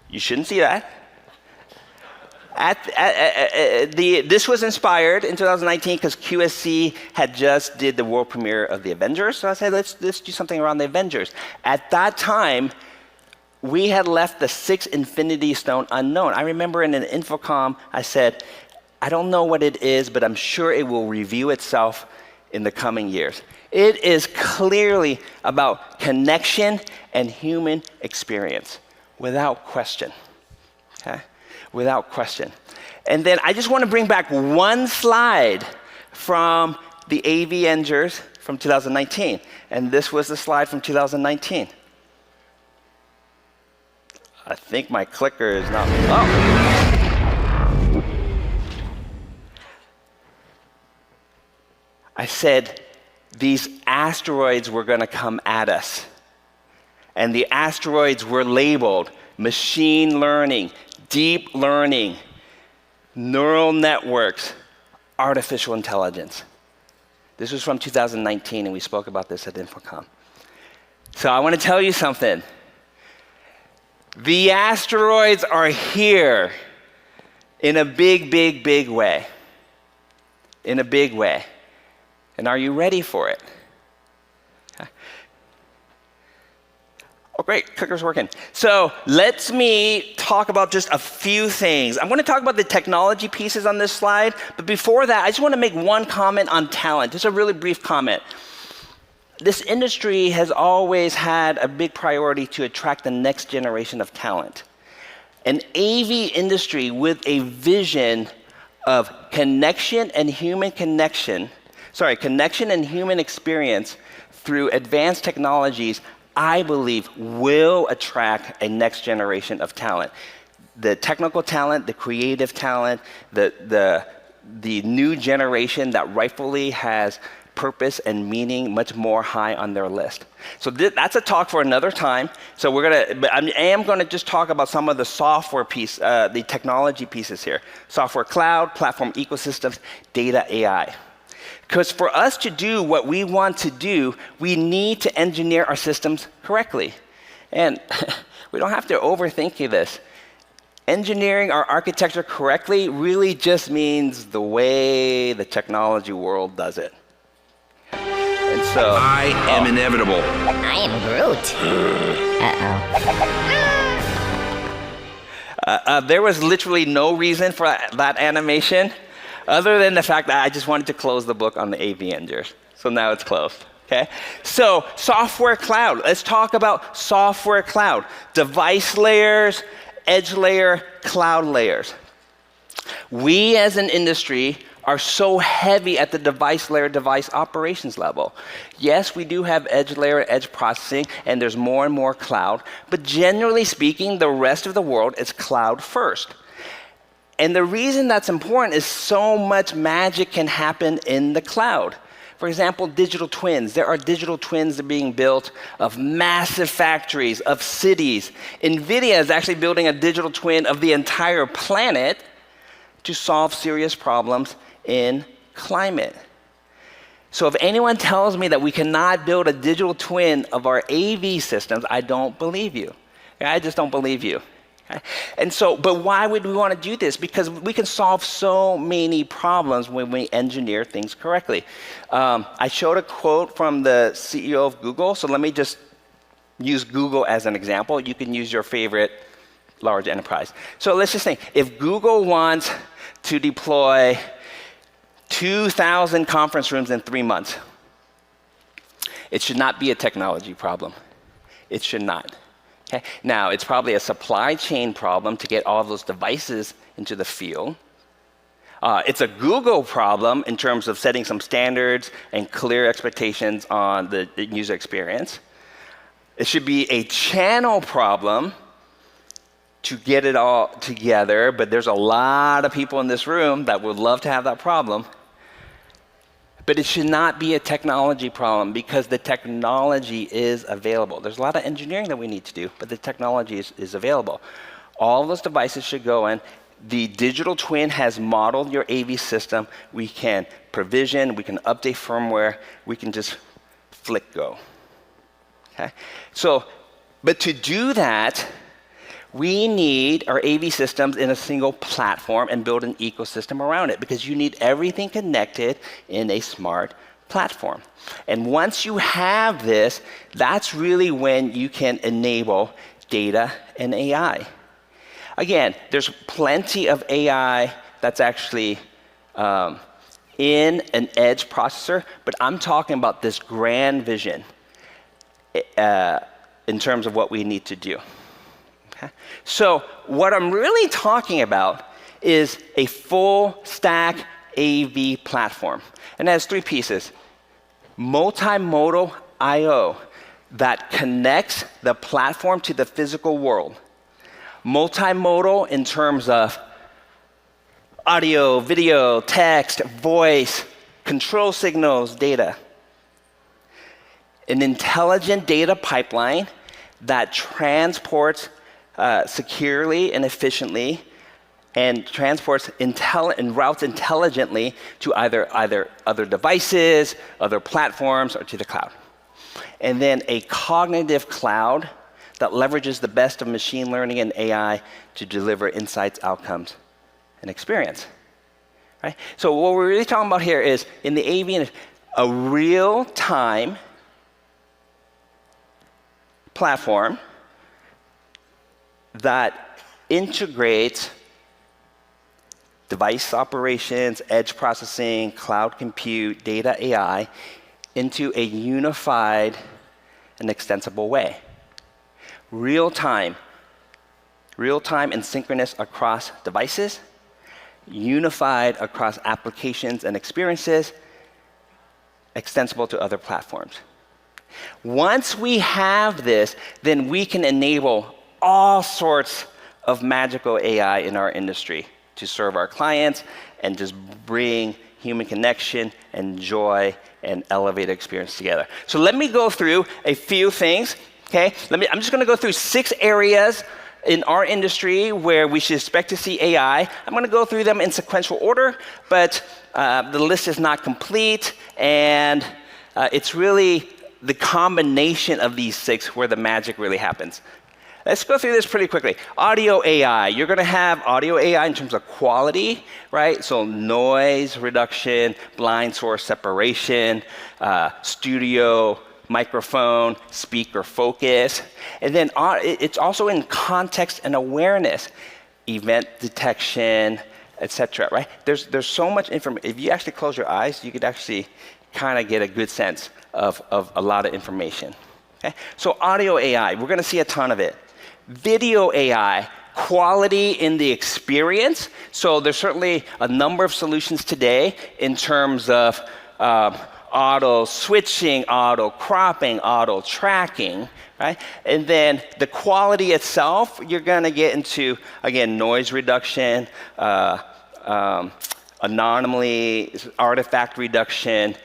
you shouldn't see that. This was inspired in 2019 because QSC had just did the world premiere of the Avengers. So I said, let's do something around the Avengers. At that time, we had left the sixth Infinity Stone unknown. I remember in an InfoComm, I said, I don't know what it is, but I'm sure it will reveal itself in the coming years. It is clearly about connection and human experience, without question. Okay? Without question. And then I just want to bring back one slide from the AV Avengers from 2019. And this was the slide from 2019. I think my clicker is not. Oh! I said these asteroids were going to come at us. And the asteroids were labeled machine learning, deep learning, neural networks, artificial intelligence. This was from 2019, and we spoke about this at InfoComm. So I want to tell you something. The asteroids are here in a big, big, big way. In a big way. And are you ready for it? Okay. Oh, great, clicker's working. So let me talk about just a few things. I'm going to talk about the technology pieces on this slide, but before that, I just want to make one comment on talent, just a really brief comment. This industry has always had a big priority to attract the next generation of talent. An AV industry with a vision of connection and human experience through advanced technologies, I believe will attract a next generation of talent. The technical talent, the creative talent, the new generation that rightfully has purpose and meaning much more high on their list. So that's a talk for another time. So but I am gonna just talk about some of the software piece, the technology pieces here. Software cloud, platform ecosystems, data AI. Because for us to do what we want to do, we need to engineer our systems correctly. And we don't have to overthink this. Engineering our architecture correctly really just means the way the technology world does it. And so I am inevitable. I am Groot. Uh-oh. There was literally no reason for that animation other than the fact that I just wanted to close the book on the AV Avengers. So now it's closed. Okay? So software cloud. Let's talk about software cloud. Device layers, edge layer, cloud layers. We as an industry are so heavy at the device layer, device operations level. Yes, we do have edge layer, edge processing, and there's more and more cloud, but generally speaking, the rest of the world is cloud first. And the reason that's important is so much magic can happen in the cloud. For example, digital twins. There are digital twins that are being built of massive factories, of cities. NVIDIA is actually building a digital twin of the entire planet to solve serious problems in climate. So if anyone tells me that we cannot build a digital twin of our AV systems, I don't believe you. I just don't believe you. Okay? And so, but why would we want to do this? Because we can solve so many problems when we engineer things correctly. I showed a quote from the CEO of Google, so let me just use Google as an example. You can use your favorite large enterprise. So let's just think, if Google wants to deploy 2,000 conference rooms in 3 months, it should not be a technology problem. It should not. Okay? Now, it's probably a supply chain problem to get all of those devices into the field. It's a Google problem in terms of setting some standards and clear expectations on the user experience. It should be a channel problem to get it all together, but there's a lot of people in this room that would love to have that problem. But it should not be a technology problem because the technology is available. There's a lot of engineering that we need to do, but the technology is available. All of those devices should go in. The digital twin has modeled your AV system. We can provision, we can update firmware, we can just flick go. Okay? So, but to do that, We need our AV systems in a single platform and build an ecosystem around it because you need everything connected in a smart platform. And once you have this, that's really when you can enable data and AI. Again, there's plenty of AI that's actually in an edge processor, but I'm talking about this grand vision in terms of what we need to do. Okay? So what I'm really talking about is a full stack AV platform. And it has 3 pieces. Multimodal I/O that connects the platform to the physical world. Multimodal in terms of audio, video, text, voice, control signals, data. An intelligent data pipeline that transports securely and efficiently and transports and routes intelligently to either other devices, other platforms, or to the cloud. And then a cognitive cloud that leverages the best of machine learning and AI to deliver insights, outcomes, and experience. Right? So what we're really talking about here is, in the AV, a real-time platform that integrates device operations, edge processing, cloud compute, data, AI into a unified and extensible way. Real-time and synchronous across devices, unified across applications and experiences, extensible to other platforms. Once we have this, then we can enable all sorts of magical AI in our industry to serve our clients and just bring human connection and joy and elevated experience together. So let me go through a few things, okay? I'm just gonna go through 6 areas in our industry where we should expect to see AI. I'm gonna go through them in sequential order, but the list is not complete, and it's really the combination of these 6 where the magic really happens. Let's go through this pretty quickly. Audio AI. You're going to have audio AI in terms of quality, right? So noise reduction, blind source separation, studio, microphone, speaker focus. And then it's also in context and awareness, event detection, etc. Right? There's so much information. If you actually close your eyes, you could actually kind of get a good sense of a lot of information. Okay? So audio AI, we're going to see a ton of it. Video AI, quality in the experience. So there's certainly a number of solutions today in terms of auto switching, auto cropping, auto tracking, right? And then the quality itself, you're gonna get into, again, noise reduction, anomaly, artifact reduction,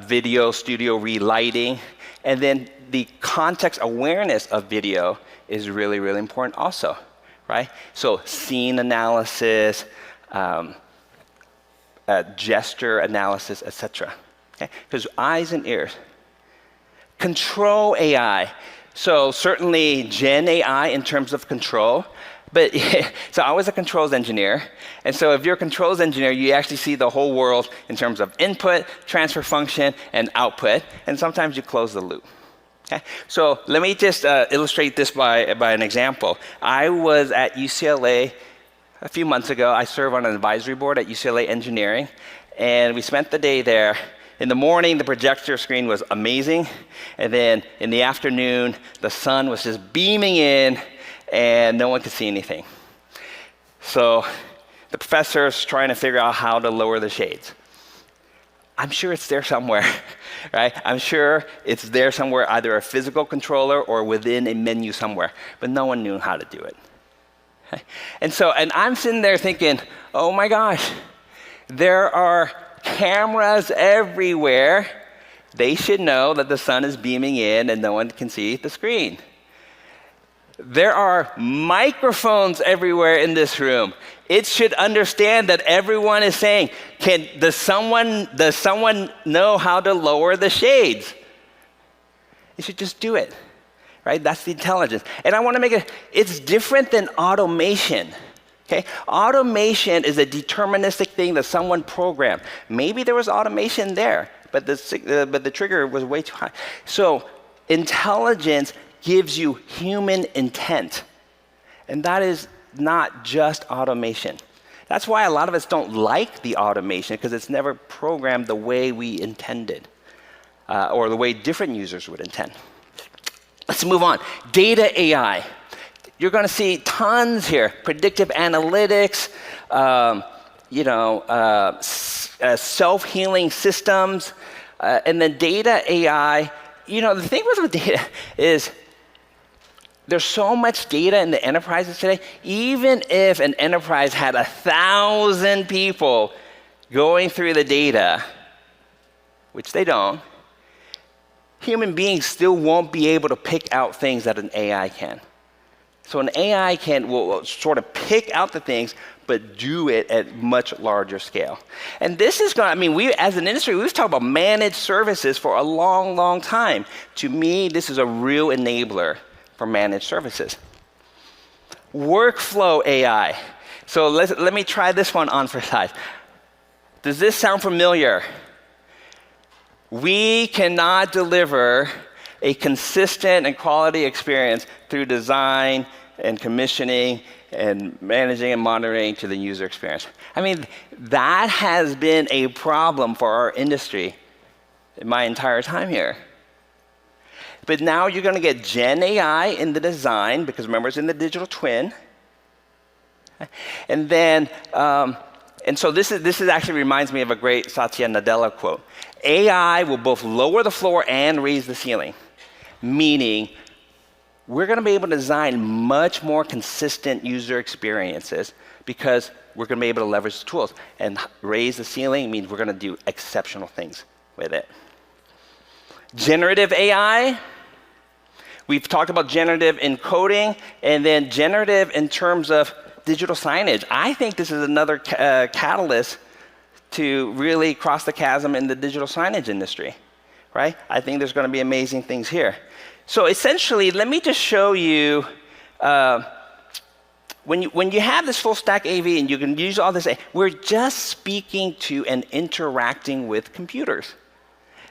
video studio relighting, and then the context awareness of video is really, really important also, right? So scene analysis, gesture analysis, etc. Okay? Because eyes and ears. Control AI. So certainly Gen AI in terms of control, but so I was a controls engineer, and so if you're a controls engineer, you actually see the whole world in terms of input, transfer function, and output, and sometimes you close the loop. Okay? So let me just illustrate this by an example. I was at UCLA a few months ago. I serve on an advisory board at UCLA Engineering, and we spent the day there. In the morning, the projector screen was amazing, and then in the afternoon, the sun was just beaming in, and no one could see anything. So the professor's trying to figure out how to lower the shades. I'm sure it's there somewhere, right? I'm sure it's there somewhere, either a physical controller or within a menu somewhere, but no one knew how to do it. Okay? And I'm sitting there thinking, oh my gosh, there are cameras everywhere. They should know that the sun is beaming in and no one can see the screen. There are microphones everywhere in this room. It should understand that everyone is saying, does someone know how to lower the shades? It should just do it. right? That's the intelligence. And I want to make it's different than automation. Okay? Automation is a deterministic thing that someone programmed. Maybe there was automation there, but the trigger was way too high. So intelligence gives you human intent. And that is not just automation. That's why a lot of us don't like the automation, because it's never programmed the way we intended, or the way different users would intend. Let's move on. Data AI. You're going to see tons here. Predictive analytics, self-healing systems, and then data AI. The thing with data is there's so much data in the enterprises today. Even if an enterprise had 1,000 people going through the data, which they don't, human beings still won't be able to pick out things that an AI can. So an AI will sort of pick out the things, but do it at much larger scale. And this is we as an industry, we've talked about managed services for a long, long time. To me, this is a real enabler for managed services. Workflow AI. So let me try this one on for size. Does this sound familiar? We cannot deliver a consistent and quality experience through design and commissioning and managing and monitoring to the user experience. That has been a problem for our industry in my entire time here. But now you're going to get Gen AI in the design, because remember, it's in the digital twin. And then, and so this actually reminds me of a great Satya Nadella quote. AI will both lower the floor and raise the ceiling, meaning we're going to be able to design much more consistent user experiences because we're going to be able to leverage the tools. And raise the ceiling means we're going to do exceptional things with it. Generative AI. We've talked about generative in coding, and then generative in terms of digital signage. I think this is another catalyst to really cross the chasm in the digital signage industry, right? I think there's going to be amazing things here. So essentially, let me just show you, when you have this full stack AV and you can use all this, we're just speaking to and interacting with computers.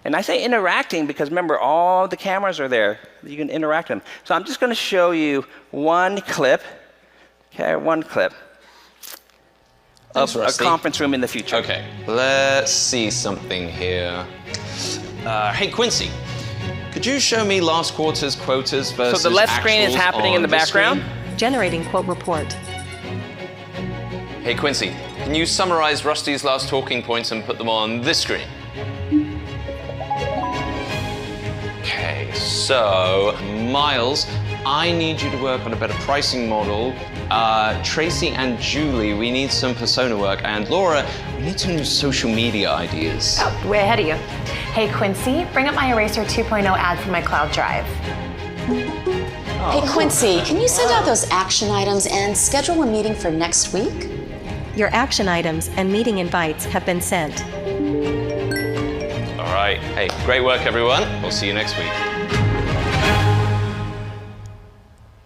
And I say interacting because remember, all the cameras are there. You can interact with them. So I'm just going to show you one clip, of a conference room in the future. Okay, let's see something here. Hey, Quincy, could you show me last quarter's quotas versus So the left screen is happening in the background. Generating quote report. Hey, Quincy, can you summarize Rusty's last talking points and put them on this screen? Okay, so Miles, I need you to work on a better pricing model. Tracy and Julie, we need some persona work. And Laura, we need some new social media ideas. Oh, way ahead of you. Hey, Quincy, bring up my Eraser 2.0 ad for my cloud drive. Hey, Quincy, can you send out those action items and schedule a meeting for next week? Your action items and meeting invites have been sent. All right, hey, great work, everyone. We'll see you next week.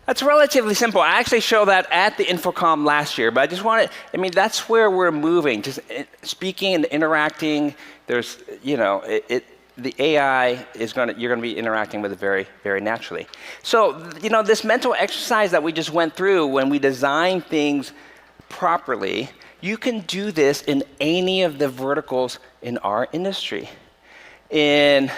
That's relatively simple. I actually showed that at the InfoComm last year, but I just wanted, that's where we're moving. Just speaking and interacting, there's, the AI is you're going to be interacting with it very, very naturally. So, this mental exercise that we just went through when we design things properly, you can do this in any of the verticals in our industry. In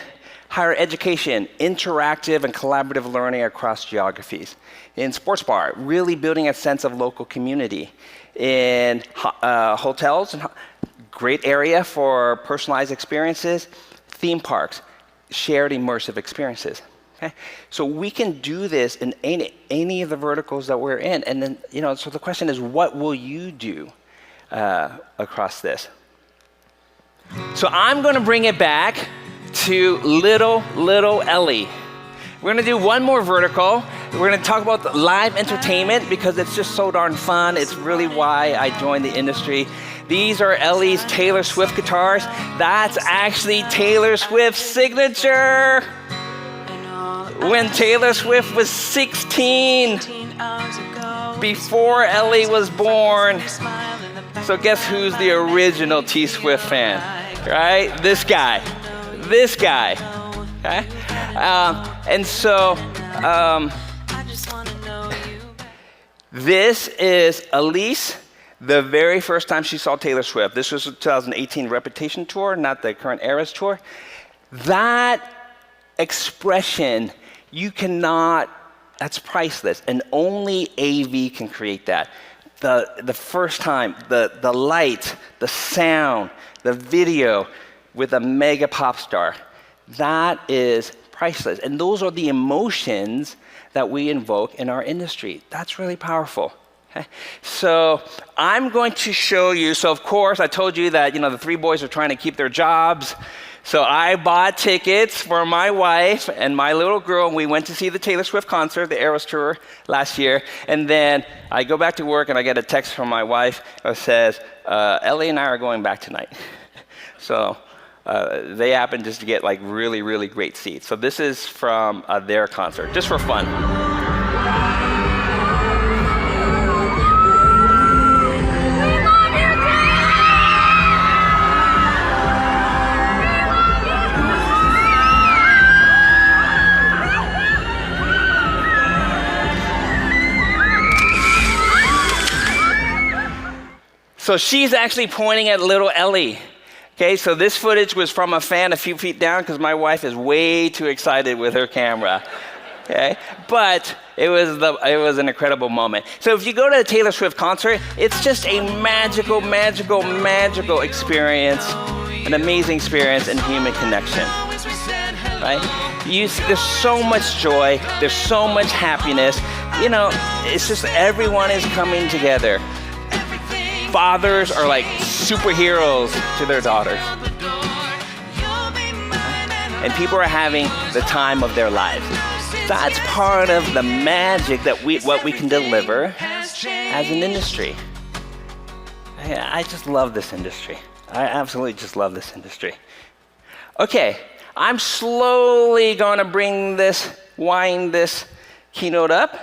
higher education, interactive and collaborative learning across geographies. In sports bar, really building a sense of local community. In hotels, great area for personalized experiences. Theme parks, shared immersive experiences. Okay? So we can do this in any of the verticals that we're in. And then, so the question is, what will you do across this? So I'm going to bring it back to little Ellie. We're going to do one more vertical. We're going to talk about live entertainment because it's just so darn fun. It's really why I joined the industry. These are Ellie's Taylor Swift guitars. That's actually Taylor Swift's signature. when Taylor Swift was 16, before Ellie was born. So guess who's the original T Swift fan, right? This guy. Okay? And so this is Elise, the very first time she saw Taylor Swift. This was the 2018 Reputation Tour, not the current Eras Tour. That expression, that's priceless, and only AV can create that. The first time, the light, the sound, the video with a mega pop star, that is priceless. And those are the emotions that we invoke in our industry. That's really powerful. Okay? So I'm going to show you, so of course I told you that the three boys are trying to keep their jobs. So I bought tickets for my wife and my little girl, and we went to see the Taylor Swift concert, the Eras Tour last year. And then I go back to work and I get a text from my wife that says, Ellie and I are going back tonight. So they happen just to get like really, really great seats. So this is from their concert, just for fun. So she's actually pointing at little Ellie. Okay, so this footage was from a fan a few feet down because my wife is way too excited with her camera. Okay, but it was an incredible moment. So if you go to a Taylor Swift concert, it's just a magical, magical, magical experience, an amazing experience in human connection. Right? There's so much joy, there's so much happiness. It's just everyone is coming together. Fathers are like superheroes to their daughters. And people are having the time of their lives. That's part of the magic that what we can deliver as an industry. I just love this industry. I absolutely just love this industry. Okay, I'm slowly gonna wind this keynote up.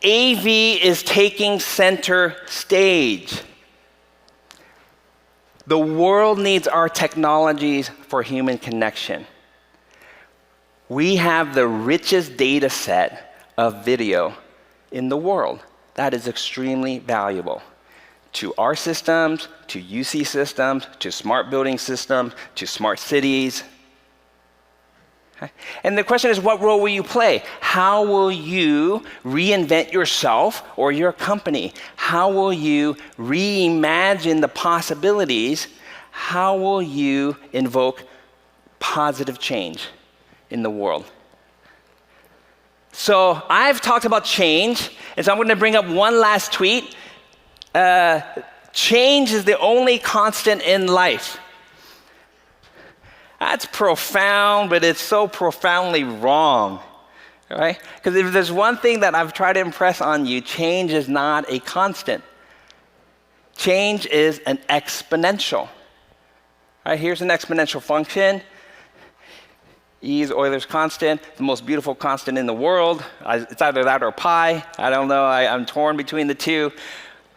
AV is taking center stage. The world needs our technologies for human connection. We have the richest data set of video in the world. That is extremely valuable to our systems, to UC systems, to smart building systems, to smart cities. Okay. And the question is, what role will you play? How will you reinvent yourself or your company? How will you reimagine the possibilities? How will you invoke positive change in the world? So I've talked about change, and so I'm going to bring up one last tweet. Change is the only constant in life. That's profound, but it's so profoundly wrong, right? Because if there's one thing that I've tried to impress on you, change is not a constant. Change is an exponential. Right, here's an exponential function. E is Euler's constant, the most beautiful constant in the world. It's either that or pi. I don't know, I'm torn between the two.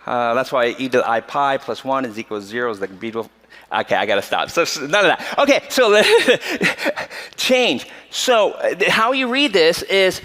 That's why e to the I pi plus 1 is equal to 0 is the beautiful. Okay, I gotta stop. So none of that. Okay, so change. So how you read this is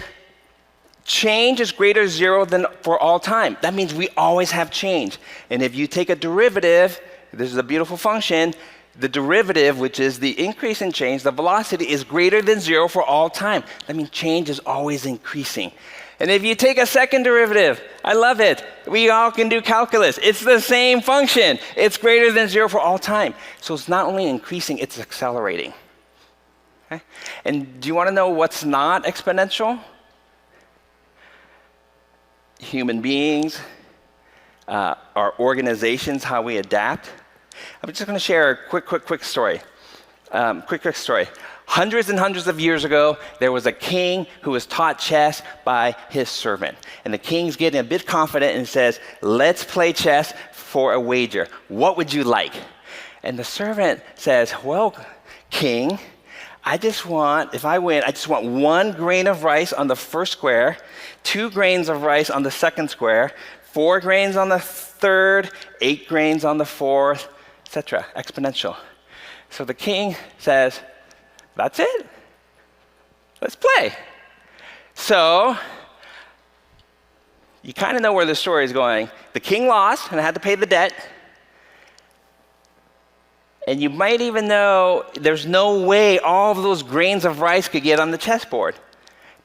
change is greater than 0 than for all time. That means we always have change. And if you take a derivative, this is a beautiful function, the derivative, which is the increase in change, the velocity is greater than 0 for all time. That means change is always increasing. And if you take a second derivative, I love it. We all can do calculus. It's the same function. It's greater than 0 for all time. So it's not only increasing, it's accelerating. Okay? And do you want to know what's not exponential? Human beings, our organizations, how we adapt. I'm just going to share a quick story. Quick story. Hundreds and hundreds of years ago, there was a king who was taught chess by his servant. And the king's getting a bit confident and says, let's play chess for a wager. What would you like? And the servant says, well, king, if I win, I just want 1 grain of rice on the first square, 2 grains of rice on the second square, 4 grains on the third, 8 grains on the fourth, etc. Exponential. So the king says, that's it. Let's play. So you kind of know where the story is going. The king lost and had to pay the debt. And you might even know there's no way all of those grains of rice could get on the chessboard.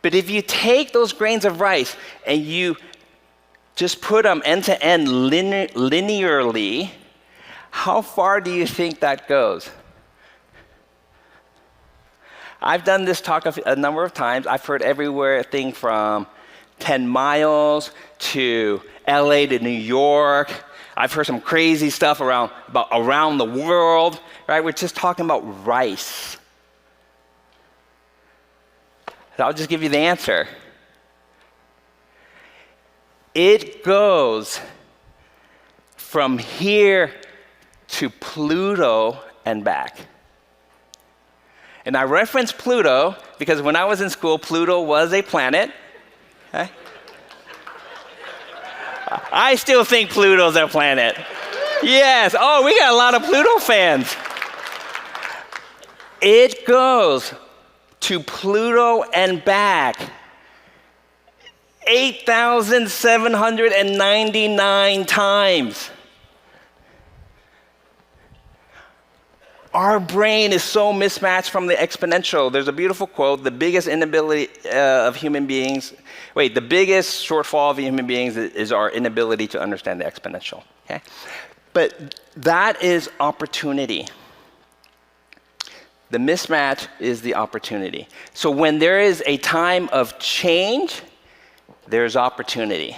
But if you take those grains of rice and you just put them end to end linearly, how far do you think that goes? I've done this talk a number of times. I've heard everything from 10 miles to LA to New York. I've heard some crazy stuff around the world, right? We're just talking about rice. So I'll just give you the answer. It goes from here to Pluto and back. And I reference Pluto because when I was in school, Pluto was a planet. Okay? I still think Pluto's a planet. Yes. Oh, we got a lot of Pluto fans. It goes to Pluto and back 8,799 times. Our brain is so mismatched from the exponential. There's a beautiful quote, the biggest shortfall of human beings is our inability to understand the exponential, okay? But that is opportunity. The mismatch is the opportunity. So when there is a time of change, there's opportunity.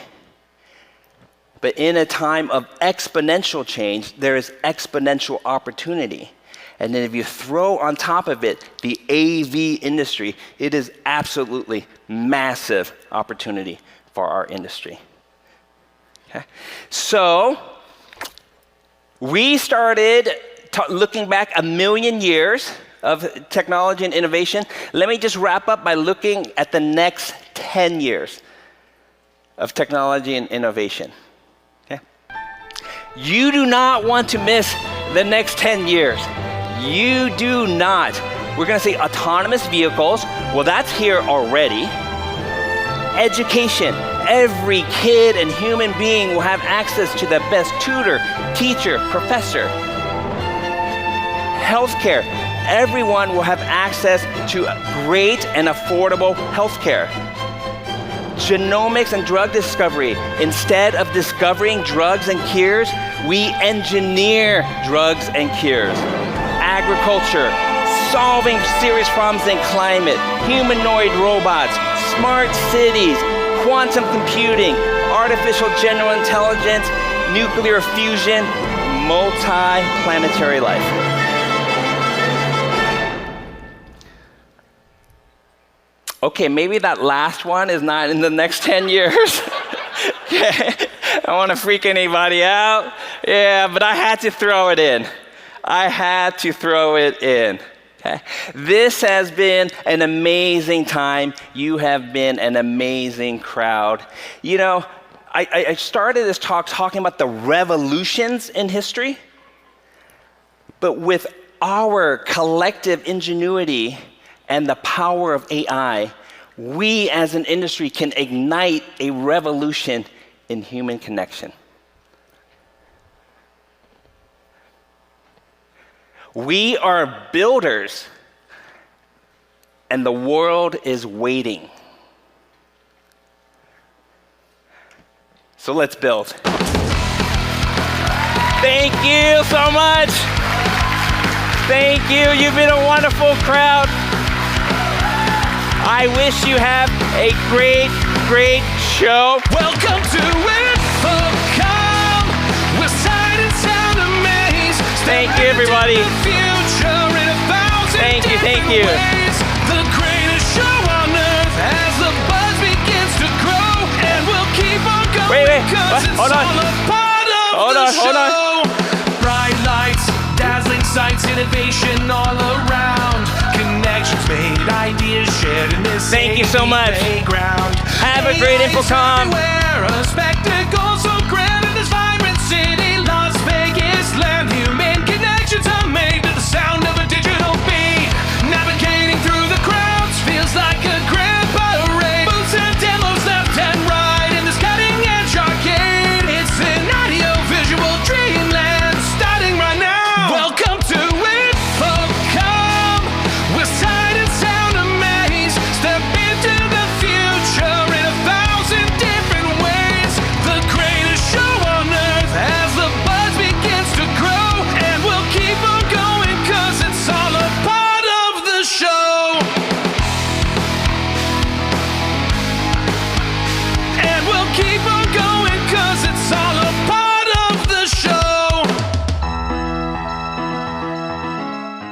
But in a time of exponential change, there is exponential opportunity. And then if you throw on top of it the AV industry, it is absolutely massive opportunity for our industry. Okay? So we started looking back 1 million years of technology and innovation. Let me just wrap up by looking at the next 10 years of technology and innovation. Okay? You do not want to miss the next 10 years. You do not. We're going to say autonomous vehicles. Well, that's here already. Education. Every kid and human being will have access to the best tutor, teacher, professor. Healthcare. Everyone will have access to great and affordable healthcare. Genomics and drug discovery. Instead of discovering drugs and cures, we engineer drugs and cures. Agriculture, solving serious problems in climate, humanoid robots, smart cities, quantum computing, artificial general intelligence, nuclear fusion, multi-planetary life. Okay, maybe that last one is not in the next 10 years. Okay. I don't want to freak anybody out. Yeah, but I had to throw it in. Okay? This has been an amazing time. You have been an amazing crowd. You know, I started this talk talking about the revolutions in history, but with our collective ingenuity and the power of AI, we as an industry can ignite a revolution in human connection. We are builders, and the world is waiting. So let's build. Thank you so much. Thank you. You've been a wonderful crowd. I wish you have a great, great show. Welcome to InfoComm, where sight and sound amaze. Thank you, everybody. Thank you. The greatest show on earth as the buzz begins to grow, and we'll keep on going. Wait. What? Hold on. Hold on. Bright lights, dazzling sights, innovation all around. Connections shared in this Thank you so much. playground. Have a great AI is InfoComm. everywhere, a spectacle so